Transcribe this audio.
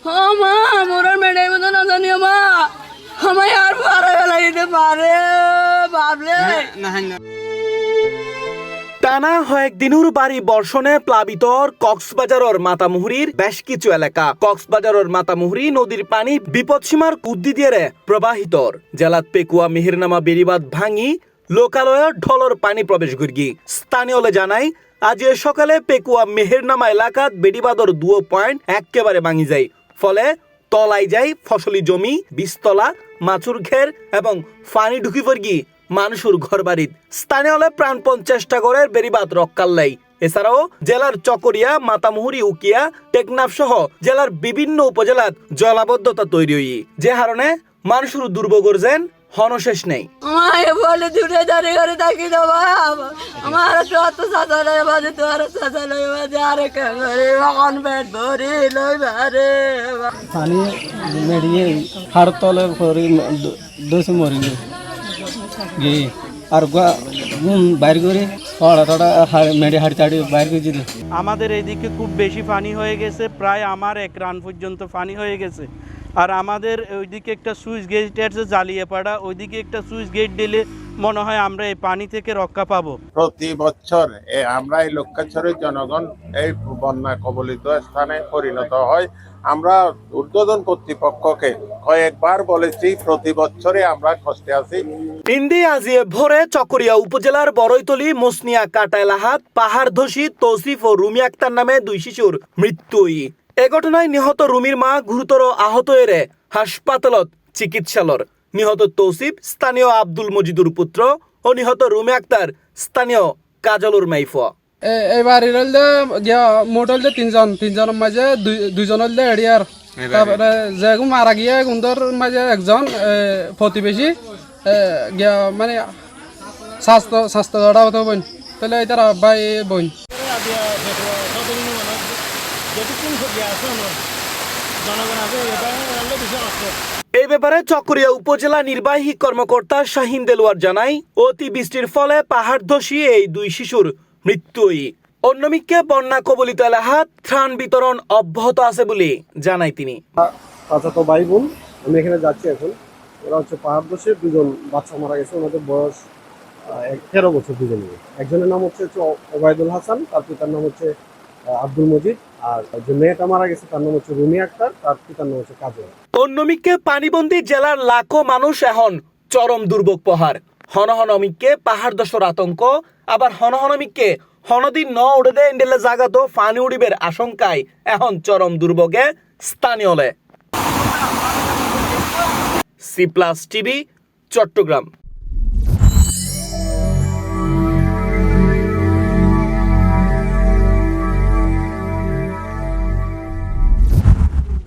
মা মোরার মেয়েটাই মতো না জানিও মা আমায় আর পারে লাগিতে পারে ভাবলে টানা কয়েকদিনের বাড়ি বর্ষণে প্লাবিত কক্সবাজারের মাতামুহুরীর বেশ কিছু এলাকা। কক্সবাজারের মাতামুহুরী নদীর পানি বিপদসীমার কুদ্দি দিয়ে প্রবাহিত। জেলাত পেকুয়া মেহেরনামা বেড়িবাঁধ ভাঙি লোকালয়ের ঢলর পানি প্রবেশ করি। স্থানীয়লে জানাই আজ সকালে পেকুয়া মেহেরনামা এলাকাত বেড়িবাঁধর 2 পয়েন্ট একেবারে ভাঙি যায়, ফলে তলাই যায় ফসলি জমি, বীজতলা, মাছুর ঘের এবং পানি ঢুকি পড়ি মানুষের ঘর বাড়িত। স্থানীয়লে প্রাণপণ চেষ্টা করে বেড়িবাঁধ রক্ষার লাই। এছাড়াও জেলার চকরিয়া, মাতামুহুরী, উকিয়া, টেকনাফ সহ জেলার বিভিন্ন উপজেলাত জলাবদ্ধতা তৈরি হই, যে কারণে মানুষের দুর্ভোগের যেন হনশেষ নেই। আমায় বলে দূরে দাঁড়িয়ে করে থাকি তো আমার অত সাঁতারে বাজে তোর সাঁতারে বাজে আরে করে এখন পেট ভরি লই বারে পানি মেডিয়ে হাড় তলে ভরি দোষে মরিল গিয়ে আর বাইর করে থড়া থড়া মেডি হাড়ি তাড়ি বাইর করে দিল। আমাদের এইদিকে খুব বেশি পানি হয়ে গেছে, প্রায় আমার 1 রান পর্যন্ত পানি হয়ে গেছে। আর আমাদের ওইদিকে একটা সুইচ গেট আছে জ্বালিয়ে পাড়া, ওইদিকে একটা সুইচ গেট দিলে মনে হয় আমরা এই পানি থেকে রক্ষা পাবো। প্রতি বছর আমরা এই লক্ষ্যাছড়ের জনগণ এই বন্যা কবলিত স্থানে পরিণত হয়। আমরা ঊর্ধ্বতন কর্তৃপক্ষকে কয়েকবার বলেছি, প্রতি বছরে আমরা কষ্টে আছি। ইন্দি আজিয়ে ভোরে চকরিয়া উপজেলার বড়ইতলি, মসনিয়া, কাটাইলাহাট, পাহাড়ধসি, তৌসিফ ও রুমি আক্তার নামে 2 শিশুর মৃত্যু। এ ঘটনায় নিহত রুমির মা গুরুতর আহত এরে হাসপাতালত চিকিৎসালর। নিহত তৌসিফ স্থানীয় আব্দুল মজিদুর পুত্র ও নিহত রুমি আক্তার স্থানীয় কাজলুর মাইফা। এই বাড়ির হলে মোট হলে তিনজনের মাঝে দুইজন হলে এরিয়ার, তারপরে যে মারা গিয়া গুন্দর মাঝে একজন প্রতিবেশী গিয়া মানে স্বাস্থ্য জড়া হতে বোন, তাহলে তারা ভাই বোন। এই ব্যাপারে চকরিয়া উপজেলা নির্বাহী কর্মকর্তা শাহিন দেলোয়ার জানাই, অতিবৃষ্টির ফলে পাহাড়ধসী এই 2 শিশুর মৃত্যু। অন্যদিকে বন্যা কবলিত এলাকাত ত্রাণ বিতরণ অব্যাহত আছে বলে জানাই তিনি। চাচাতো ভাই বোন, আমি এখানে যাচ্ছি এখন। ওরা হচ্ছে পাহাড়ধসের 2জন বাচ্চা মারা গেছে, ওনাদের বয়স 13 বছর দুজনে। একজনের নাম হচ্ছে ওবায়দুল হাসান, তার পিতার নাম হচ্ছে আব্দুল মজিদ, আর যে মেয়েটা মারা গেছে তার নাম হচ্ছে রুমি আক্তার, তার পিতার নাম হচ্ছে কাজল। অন্যদিকে পানিবন্দী জেলার লাখো মানুষ এখন চরম দুর্ভোগ পাহাড়। হনহনমিককে পাহাড় দশর আতঙ্ক, আবার হনহনমিককে হনদিন ন উড়ে দেয় ইন্ডেলে জাগাতো পানি উড়িবের আশঙ্কায় এখন চরম দুর্ভোগে স্থানীয়লে। C+ TV, Chittagong.